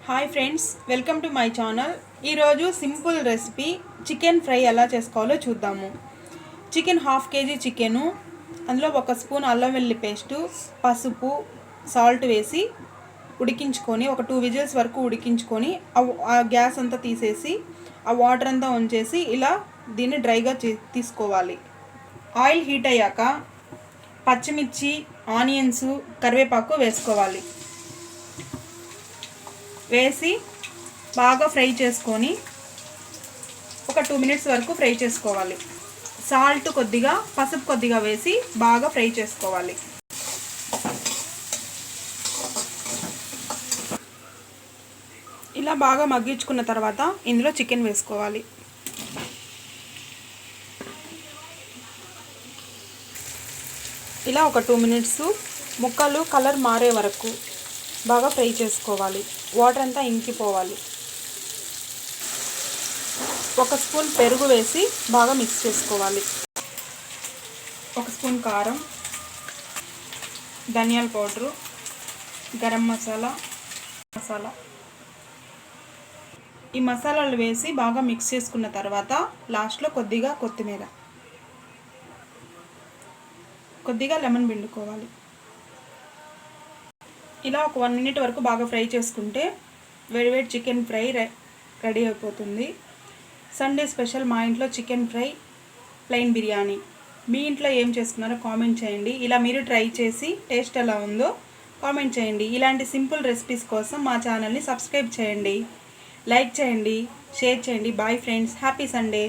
Hi friends, welcome to my channel. ఈరోజు simple recipe chicken fry ఎలా చేసుకోవాలో చూద్దాము. చికెన్ 1/2 kg చికెను, అందులో 1 స్పూన్ అల్లం వెల్లుల్లి పేస్టు, పసుపు, సాల్ట్ వేసి ఉడికించుకొని ఒక 2 విజిల్స్ వరకు ఉడికించుకొని ఆ గ్యాస్ అంతా తీసేసి ఆ వాటర్ అంతా ఉంచేసి ఇలా దీన్ని డ్రైగా తీసుకోవాలి. ఆయిల్ హీట్ అయ్యాక పచ్చిమిర్చి, ఆనియన్స్, కరివేపాకు వేసుకోవాలి. వేసి బాగా ఫ్రై చేసుకొని ఒక 2 మినిట్స్ వరకు ఫ్రై చేసుకోవాలి. సాల్ట్ కొద్దిగా, పసుపు కొద్దిగా వేసి బాగా ఫ్రై చేసుకోవాలి. ఇలా బాగా మగ్గించుకున్న తర్వాత ఇందులో చికెన్ వేసుకోవాలి. ఇలా ఒక 2 మినిట్స్ ముక్కలు కలర్ మారే వరకు బాగా ఫ్రై చేసుకోవాలి. వాటర్ అంతా ఇంకిపోవాలి. 1 స్పూన్ పెరుగు వేసి బాగా మిక్స్ చేసుకోవాలి. 1 స్పూన్ కారం, ధనియాల పౌడరు, గరం మసాలా, ఈ మసాలాలు వేసి బాగా మిక్స్ చేసుకున్న తర్వాత లాస్ట్లో కొద్దిగా లెమన్ పిండుకోవాలి. ఇలా ఒక 1 మినిట్ వరకు బాగా ఫ్రై చేసుకుంటే వేడివేడి చికెన్ ఫ్రై రెడీ అయిపోతుంది. సండే స్పెషల్ మా ఇంట్లో చికెన్ ఫ్రై, ప్లెయిన్ బిర్యానీ. మీ ఇంట్లో ఏం చేసుకున్నారో కామెంట్ చేయండి. ఇలా మీరు ట్రై చేసి టేస్ట్ ఎలా ఉందో కామెంట్ చేయండి. ఇలాంటి సింపుల్ రెసిపీస్ కోసం మా ఛానల్ని సబ్స్క్రైబ్ చేయండి, లైక్ చేయండి, షేర్ చేయండి. Bye friends, happy Sunday.